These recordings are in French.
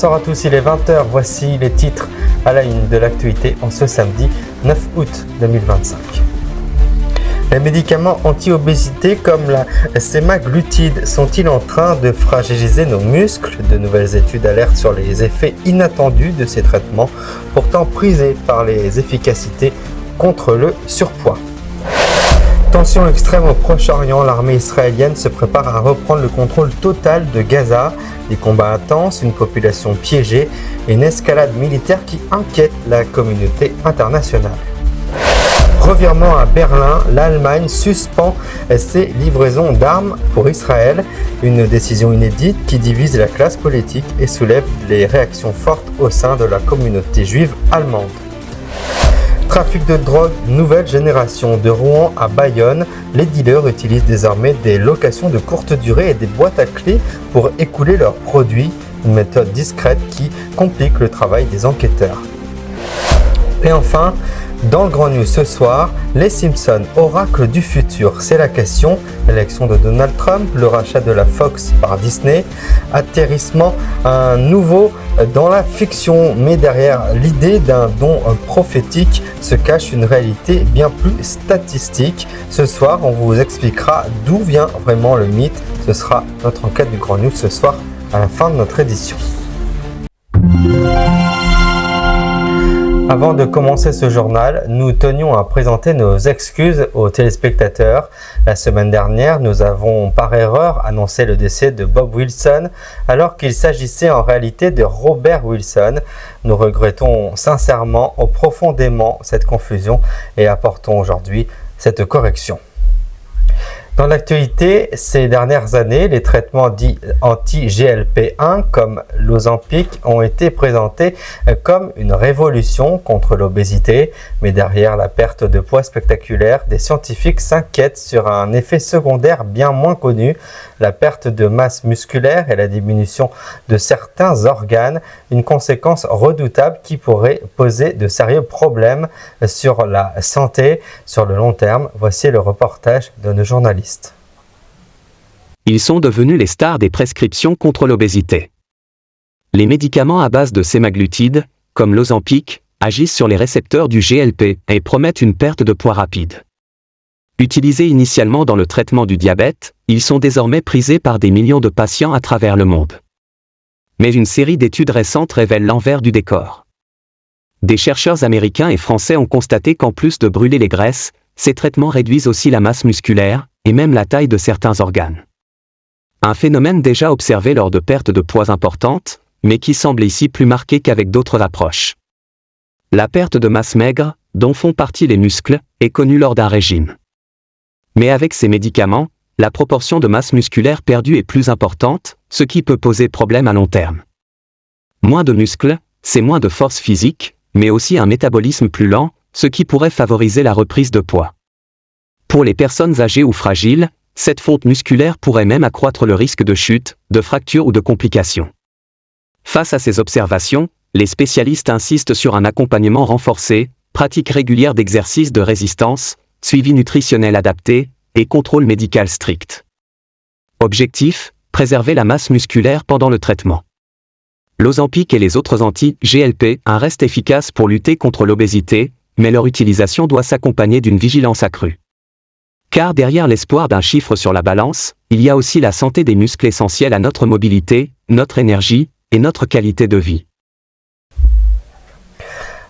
Bonsoir à tous, il est 20h, voici les titres à la une de l'actualité en ce samedi 9 août 2025. Les médicaments anti-obésité comme la sémaglutide sont-ils en train de fragiliser nos muscles? De nouvelles études alertent sur les effets inattendus de ces traitements, pourtant prisés par les efficacités contre le surpoids. Tension extrême au Proche-Orient, l'armée israélienne se prépare à reprendre le contrôle total de Gaza. Des combats intenses, une population piégée et une escalade militaire qui inquiète la communauté internationale. Revirement à Berlin, l'Allemagne suspend ses livraisons d'armes pour Israël. Une décision inédite qui divise la classe politique et soulève des réactions fortes au sein de la communauté juive allemande. Trafic de drogue, nouvelle génération. De Rouen à Bayonne, les dealers utilisent désormais des locations de courte durée et des boîtes à clés pour écouler leurs produits. Une méthode discrète qui complique le travail des enquêteurs. Et enfin, dans le Grand News ce soir, les Simpsons, oracle du futur, c'est la question. L'élection de Donald Trump, le rachat de la Fox par Disney, atterrissement un nouveau dans la fiction. Mais derrière l'idée d'un don prophétique se cache une réalité bien plus statistique. Ce soir, on vous expliquera d'où vient vraiment le mythe. Ce sera notre enquête du Grand News ce soir à la fin de notre édition. Avant de commencer ce journal, nous tenions à présenter nos excuses aux téléspectateurs. La semaine dernière, nous avons par erreur annoncé le décès de Bob Wilson, alors qu'il s'agissait en réalité de Robert Wilson. Nous regrettons sincèrement et profondément cette confusion et apportons aujourd'hui cette correction. Dans l'actualité, ces dernières années, les traitements dits anti-GLP-1 comme l'Ozempic ont été présentés comme une révolution contre l'obésité. Mais derrière la perte de poids spectaculaire, des scientifiques s'inquiètent sur un effet secondaire bien moins connu, la perte de masse musculaire et la diminution de certains organes, une conséquence redoutable qui pourrait poser de sérieux problèmes sur la santé sur le long terme. Voici le reportage de nos journalistes. Ils sont devenus les stars des prescriptions contre l'obésité. Les médicaments à base de sémaglutide, comme l'Ozempic, agissent sur les récepteurs du GLP et promettent une perte de poids rapide. Utilisés initialement dans le traitement du diabète, ils sont désormais prisés par des millions de patients à travers le monde. Mais une série d'études récentes révèle l'envers du décor. Des chercheurs américains et français ont constaté qu'en plus de brûler les graisses, ces traitements réduisent aussi la masse musculaire et même la taille de certains organes. Un phénomène déjà observé lors de pertes de poids importantes, mais qui semble ici plus marqué qu'avec d'autres approches. La perte de masse maigre, dont font partie les muscles, est connue lors d'un régime. Mais avec ces médicaments, la proportion de masse musculaire perdue est plus importante, ce qui peut poser problème à long terme. Moins de muscles, c'est moins de force physique, mais aussi un métabolisme plus lent, ce qui pourrait favoriser la reprise de poids. Pour les personnes âgées ou fragiles, cette fonte musculaire pourrait même accroître le risque de chute, de fracture ou de complications. Face à ces observations, les spécialistes insistent sur un accompagnement renforcé, pratique régulière d'exercices de résistance, suivi nutritionnel adapté et contrôle médical strict. Objectif, préserver la masse musculaire pendant le traitement. L'Ozempic et les autres anti-GLP-1 restent efficaces pour lutter contre l'obésité, mais leur utilisation doit s'accompagner d'une vigilance accrue. Car derrière l'espoir d'un chiffre sur la balance, il y a aussi la santé des muscles essentiels à notre mobilité, notre énergie et notre qualité de vie.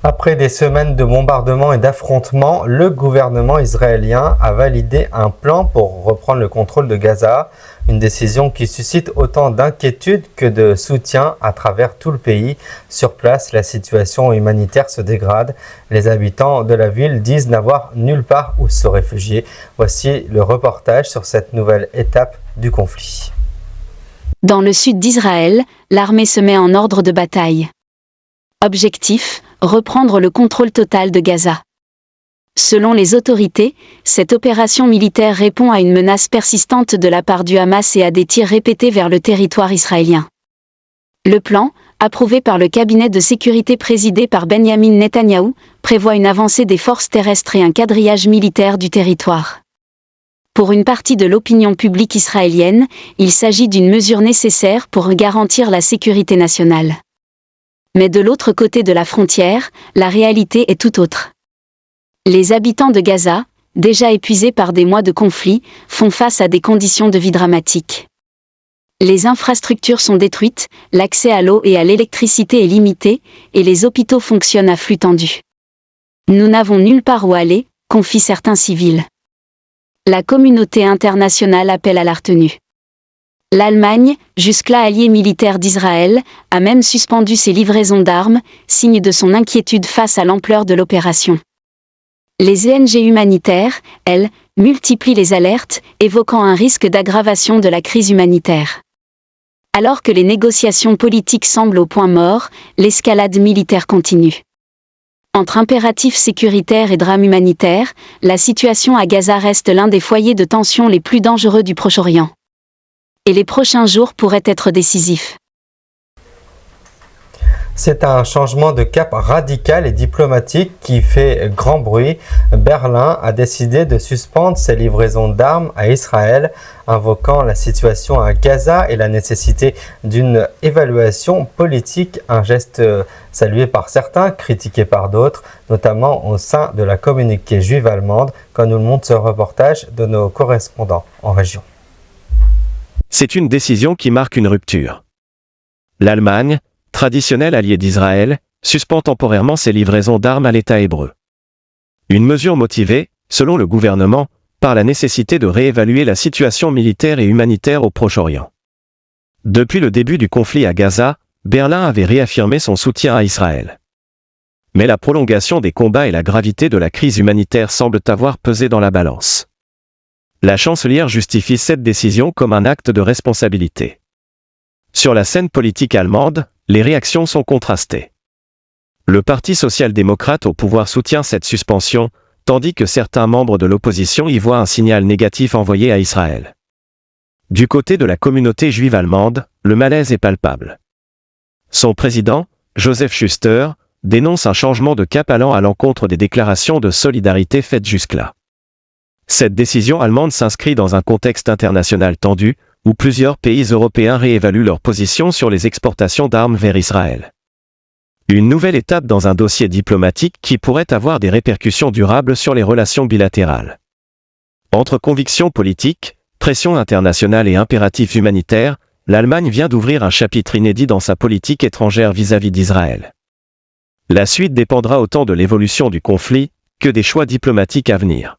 Après des semaines de bombardements et d'affrontements, le gouvernement israélien a validé un plan pour reprendre le contrôle de Gaza. Une décision qui suscite autant d'inquiétude que de soutien à travers tout le pays. Sur place, la situation humanitaire se dégrade. Les habitants de la ville disent n'avoir nulle part où se réfugier. Voici le reportage sur cette nouvelle étape du conflit. Dans le sud d'Israël, l'armée se met en ordre de bataille. Objectif, reprendre le contrôle total de Gaza. Selon les autorités, cette opération militaire répond à une menace persistante de la part du Hamas et à des tirs répétés vers le territoire israélien. Le plan, approuvé par le cabinet de sécurité présidé par Benyamin Netanyahou, prévoit une avancée des forces terrestres et un quadrillage militaire du territoire. Pour une partie de l'opinion publique israélienne, il s'agit d'une mesure nécessaire pour garantir la sécurité nationale. Mais de l'autre côté de la frontière, la réalité est tout autre. Les habitants de Gaza, déjà épuisés par des mois de conflit, font face à des conditions de vie dramatiques. Les infrastructures sont détruites, l'accès à l'eau et à l'électricité est limité, et les hôpitaux fonctionnent à flux tendu. Nous n'avons nulle part où aller, confient certains civils. La communauté internationale appelle à la retenue. L'Allemagne, jusque-là allié militaire d'Israël, a même suspendu ses livraisons d'armes, signe de son inquiétude face à l'ampleur de l'opération. Les ONG humanitaires, elles, multiplient les alertes, évoquant un risque d'aggravation de la crise humanitaire. Alors que les négociations politiques semblent au point mort, l'escalade militaire continue. Entre impératifs sécuritaires et drames humanitaires, la situation à Gaza reste l'un des foyers de tension les plus dangereux du Proche-Orient. Et les prochains jours pourraient être décisifs. C'est un changement de cap radical et diplomatique qui fait grand bruit. Berlin a décidé de suspendre ses livraisons d'armes à Israël, invoquant la situation à Gaza et la nécessité d'une évaluation politique, un geste salué par certains, critiqué par d'autres, notamment au sein de la communauté juive allemande, comme nous le montre ce reportage de nos correspondants en région. C'est une décision qui marque une rupture. L'Allemagne, traditionnel allié d'Israël, suspend temporairement ses livraisons d'armes à l'État hébreu. Une mesure motivée, selon le gouvernement, par la nécessité de réévaluer la situation militaire et humanitaire au Proche-Orient. Depuis le début du conflit à Gaza, Berlin avait réaffirmé son soutien à Israël. Mais la prolongation des combats et la gravité de la crise humanitaire semblent avoir pesé dans la balance. La chancelière justifie cette décision comme un acte de responsabilité. Sur la scène politique allemande, les réactions sont contrastées. Le Parti social-démocrate au pouvoir soutient cette suspension, tandis que certains membres de l'opposition y voient un signal négatif envoyé à Israël. Du côté de la communauté juive allemande, le malaise est palpable. Son président, Joseph Schuster, dénonce un changement de cap allant à l'encontre des déclarations de solidarité faites jusque-là. Cette décision allemande s'inscrit dans un contexte international tendu, où plusieurs pays européens réévaluent leur position sur les exportations d'armes vers Israël. Une nouvelle étape dans un dossier diplomatique qui pourrait avoir des répercussions durables sur les relations bilatérales. Entre convictions politiques, pression internationale et impératifs humanitaires, l'Allemagne vient d'ouvrir un chapitre inédit dans sa politique étrangère vis-à-vis d'Israël. La suite dépendra autant de l'évolution du conflit que des choix diplomatiques à venir.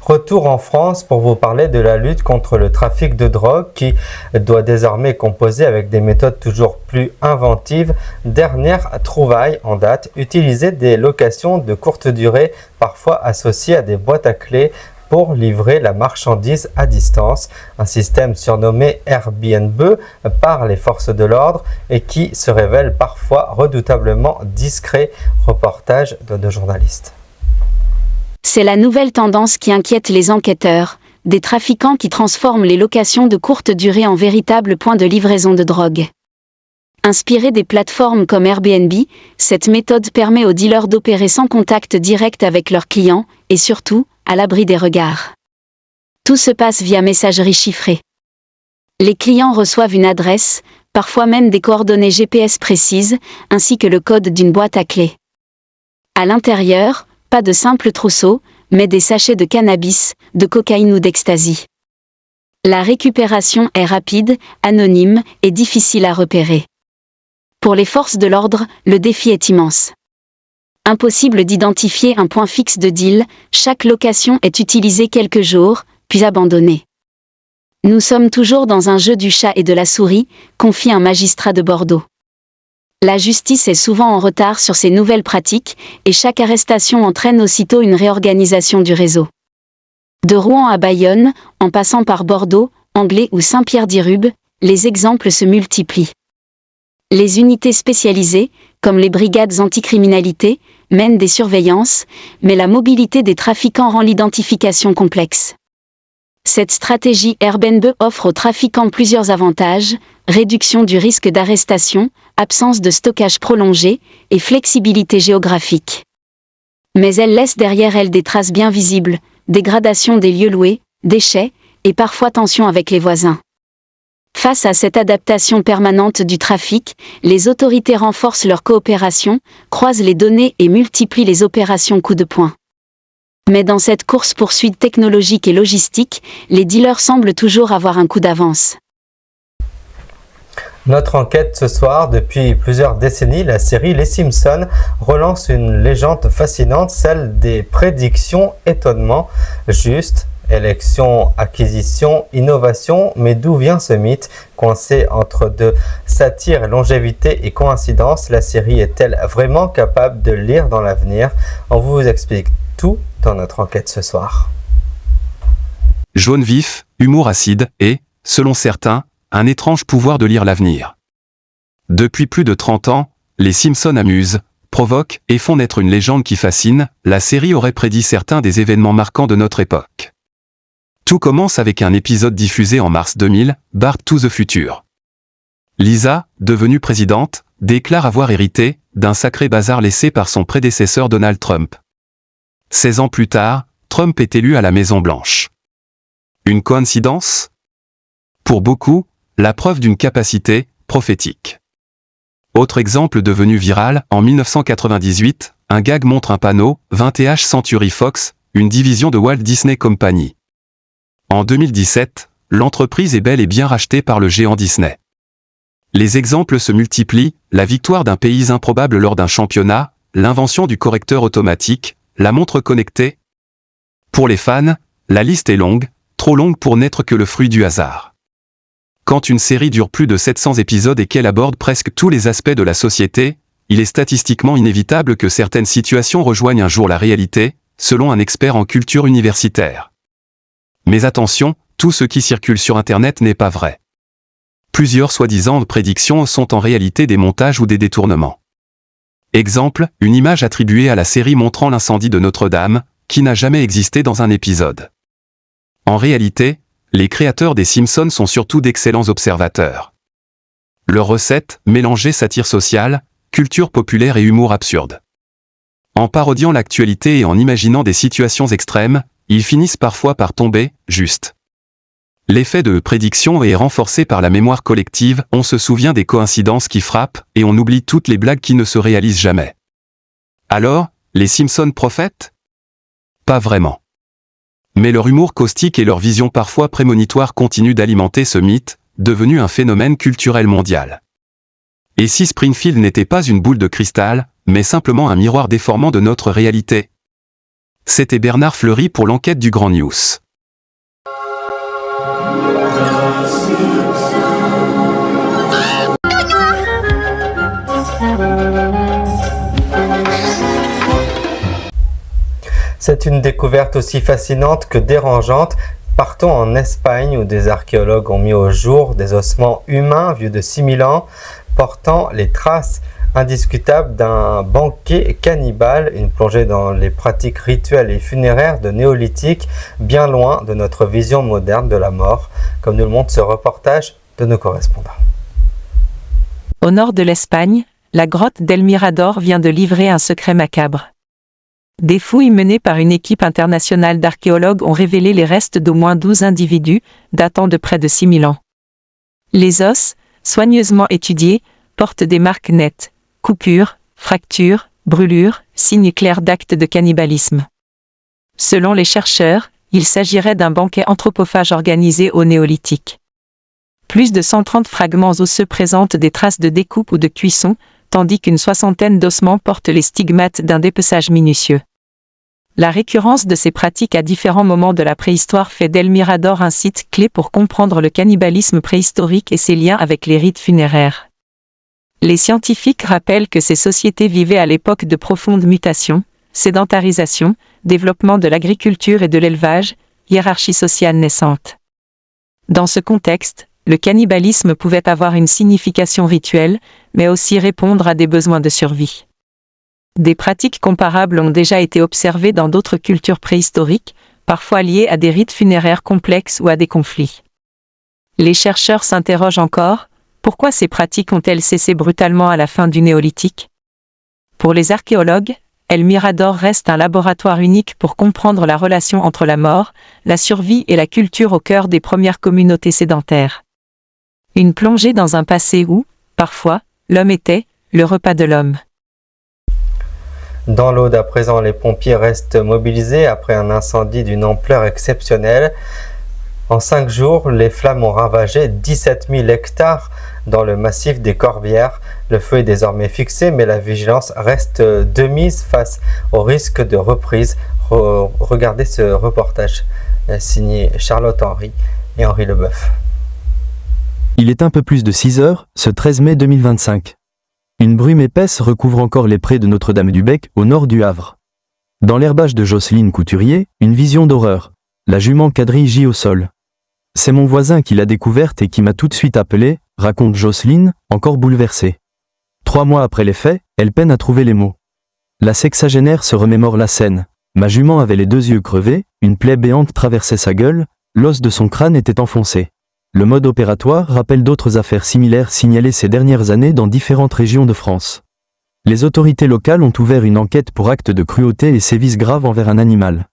Retour en France pour vous parler de la lutte contre le trafic de drogue qui doit désormais composer avec des méthodes toujours plus inventives. Dernière trouvaille en date, utiliser des locations de courte durée, parfois associées à des boîtes à clés pour livrer la marchandise à distance. Un système surnommé Airbnb par les forces de l'ordre et qui se révèle parfois redoutablement discret. Reportage de deux journalistes. C'est la nouvelle tendance qui inquiète les enquêteurs, des trafiquants qui transforment les locations de courte durée en véritables points de livraison de drogue. Inspirée des plateformes comme Airbnb, cette méthode permet aux dealers d'opérer sans contact direct avec leurs clients, et surtout, à l'abri des regards. Tout se passe via messagerie chiffrée. Les clients reçoivent une adresse, parfois même des coordonnées GPS précises, ainsi que le code d'une boîte à clés. À l'intérieur, pas de simples trousseaux, mais des sachets de cannabis, de cocaïne ou d'ecstasy. La récupération est rapide, anonyme et difficile à repérer. Pour les forces de l'ordre, le défi est immense. Impossible d'identifier un point fixe de deal, chaque location est utilisée quelques jours, puis abandonnée. Nous sommes toujours dans un jeu du chat et de la souris, confie un magistrat de Bordeaux. La justice est souvent en retard sur ces nouvelles pratiques, et chaque arrestation entraîne aussitôt une réorganisation du réseau. De Rouen à Bayonne, en passant par Bordeaux, Anglet ou Saint-Pierre-d'Irube, les exemples se multiplient. Les unités spécialisées, comme les brigades anticriminalité, mènent des surveillances, mais la mobilité des trafiquants rend l'identification complexe. Cette stratégie Airbnb offre aux trafiquants plusieurs avantages, réduction du risque d'arrestation, absence de stockage prolongé et flexibilité géographique. Mais elle laisse derrière elle des traces bien visibles, dégradation des lieux loués, déchets et parfois tensions avec les voisins. Face à cette adaptation permanente du trafic, les autorités renforcent leur coopération, croisent les données et multiplient les opérations coup de poing. Mais dans cette course-poursuite technologique et logistique, les dealers semblent toujours avoir un coup d'avance. Notre enquête ce soir, depuis plusieurs décennies, la série Les Simpsons relance une légende fascinante, celle des prédictions étonnement justes. Élection, acquisition, innovation, mais d'où vient ce mythe? Coincé entre deux satire, longévité et coïncidence, la série est-elle vraiment capable de lire dans l'avenir? On vous explique tout dans notre enquête ce soir. Jaune vif, humour acide et, selon certains, un étrange pouvoir de lire l'avenir. Depuis plus de 30 ans, les Simpsons amusent, provoquent et font naître une légende qui fascine. La série aurait prédit certains des événements marquants de notre époque. Tout commence avec un épisode diffusé en mars 2000, Back to the Future. Lisa, devenue présidente, déclare avoir hérité d'un sacré bazar laissé par son prédécesseur Donald Trump. 16 ans plus tard, Trump est élu à la Maison-Blanche. Une coïncidence? Pour beaucoup, la preuve d'une capacité prophétique. Autre exemple devenu viral, en 1998, un gag montre un panneau, 20th Century Fox, une division de Walt Disney Company. En 2017, l'entreprise est bel et bien rachetée par le géant Disney. Les exemples se multiplient, la victoire d'un pays improbable lors d'un championnat, l'invention du correcteur automatique, la montre connectée. Pour les fans, la liste est longue, trop longue pour n'être que le fruit du hasard. Quand une série dure plus de 700 épisodes et qu'elle aborde presque tous les aspects de la société, il est statistiquement inévitable que certaines situations rejoignent un jour la réalité, selon un expert en culture universitaire. Mais attention, tout ce qui circule sur Internet n'est pas vrai. Plusieurs soi-disant prédictions sont en réalité des montages ou des détournements. Exemple, une image attribuée à la série montrant l'incendie de Notre-Dame, qui n'a jamais existé dans un épisode. En réalité, les créateurs des Simpsons sont surtout d'excellents observateurs. Leur recette, mélanger satire sociale, culture populaire et humour absurde. En parodiant l'actualité et en imaginant des situations extrêmes, ils finissent parfois par tomber, juste. L'effet de prédiction est renforcé par la mémoire collective, on se souvient des coïncidences qui frappent, et on oublie toutes les blagues qui ne se réalisent jamais. Alors, les Simpsons prophètes? Pas vraiment. Mais leur humour caustique et leur vision parfois prémonitoire continuent d'alimenter ce mythe, devenu un phénomène culturel mondial. Et si Springfield n'était pas une boule de cristal, mais simplement un miroir déformant de notre réalité? C'était Bernard Fleury pour l'enquête du Grand News. C'est une découverte aussi fascinante que dérangeante. Partons en Espagne où des archéologues ont mis au jour des ossements humains vieux de 6000 ans, portant les traces indiscutables d'un banquet cannibale, une plongée dans les pratiques rituelles et funéraires de néolithique, bien loin de notre vision moderne de la mort, comme nous le montre ce reportage de nos correspondants. Au nord de l'Espagne, la grotte d'El Mirador vient de livrer un secret macabre. Des fouilles menées par une équipe internationale d'archéologues ont révélé les restes d'au moins 12 individus, datant de près de 6000 ans. Les os, soigneusement étudiés, portent des marques nettes, coupures, fractures, brûlures, signes clairs d'actes de cannibalisme. Selon les chercheurs, il s'agirait d'un banquet anthropophage organisé au néolithique. Plus de 130 fragments osseux présentent des traces de découpe ou de cuisson, tandis qu'une soixantaine d'ossements portent les stigmates d'un dépeçage minutieux. La récurrence de ces pratiques à différents moments de la préhistoire fait d'El Mirador un site clé pour comprendre le cannibalisme préhistorique et ses liens avec les rites funéraires. Les scientifiques rappellent que ces sociétés vivaient à l'époque de profondes mutations, sédentarisation, développement de l'agriculture et de l'élevage, hiérarchie sociale naissante. Dans ce contexte, le cannibalisme pouvait avoir une signification rituelle, mais aussi répondre à des besoins de survie. Des pratiques comparables ont déjà été observées dans d'autres cultures préhistoriques, parfois liées à des rites funéraires complexes ou à des conflits. Les chercheurs s'interrogent encore, pourquoi ces pratiques ont-elles cessé brutalement à la fin du néolithique? Pour les archéologues, El Mirador reste un laboratoire unique pour comprendre la relation entre la mort, la survie et la culture au cœur des premières communautés sédentaires. Une plongée dans un passé où, parfois, l'homme était le repas de l'homme. Dans l'Aude, à présent, les pompiers restent mobilisés après un incendie d'une ampleur exceptionnelle. En 5 jours, les flammes ont ravagé 17 000 hectares dans le massif des Corbières. Le feu est désormais fixé, mais la vigilance reste de mise face au risque de reprise. Regardez ce reportage signé Charlotte Henry et Henri Leboeuf. Il est un peu plus de 6 heures, ce 13 mai 2025. Une brume épaisse recouvre encore les prés de Notre-Dame-du-Bec, au nord du Havre. Dans l'herbage de Jocelyne Couturier, une vision d'horreur. La jument quadrille gît au sol. C'est mon voisin qui l'a découverte et qui m'a tout de suite appelé, raconte Jocelyne, encore bouleversée. 3 mois après les faits, elle peine à trouver les mots. La sexagénaire se remémore la scène. Ma jument avait les 2 yeux crevés, une plaie béante traversait sa gueule, l'os de son crâne était enfoncé. Le mode opératoire rappelle d'autres affaires similaires signalées ces dernières années dans différentes régions de France. Les autorités locales ont ouvert une enquête pour actes de cruauté et sévices graves envers un animal.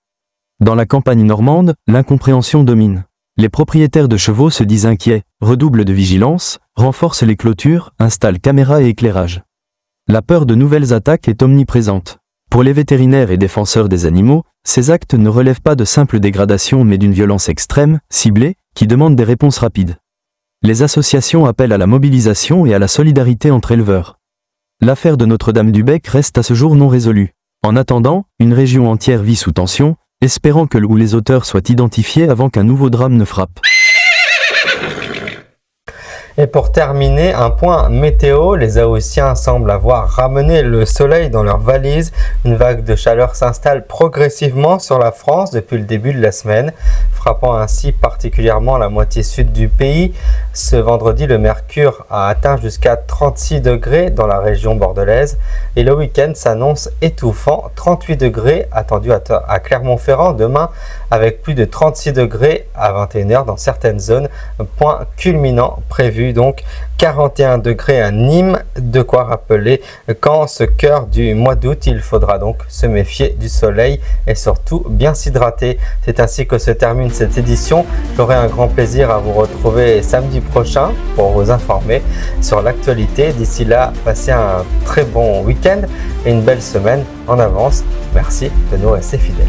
Dans la campagne normande, l'incompréhension domine. Les propriétaires de chevaux se disent inquiets, redoublent de vigilance, renforcent les clôtures, installent caméras et éclairage. La peur de nouvelles attaques est omniprésente. Pour les vétérinaires et défenseurs des animaux, ces actes ne relèvent pas de simples dégradations mais d'une violence extrême, ciblée, qui demande des réponses rapides. Les associations appellent à la mobilisation et à la solidarité entre éleveurs. L'affaire de Notre-Dame-du-Bec reste à ce jour non résolue. En attendant, une région entière vit sous tension, espérant que les auteurs soient identifiés avant qu'un nouveau drame ne frappe. Et pour terminer, un point météo, les Haussiens semblent avoir ramené le soleil dans leurs valises. Une vague de chaleur s'installe progressivement sur la France depuis le début de la semaine, frappant ainsi particulièrement la moitié sud du pays. Ce vendredi, le mercure a atteint jusqu'à 36 degrés dans la région bordelaise et le week-end s'annonce étouffant. 38 degrés attendus à Clermont-Ferrand demain, avec plus de 36 degrés à 21h dans certaines zones. Point culminant prévu donc 41 degrés à Nîmes, de quoi rappeler qu'en ce cœur du mois d'août, il faudra donc se méfier du soleil et surtout bien s'hydrater. C'est ainsi que se termine cette édition. J'aurai un grand plaisir à vous retrouver samedi prochain pour vous informer sur l'actualité. D'ici là, passez un très bon week-end et une belle semaine en avance. Merci de nous rester fidèles.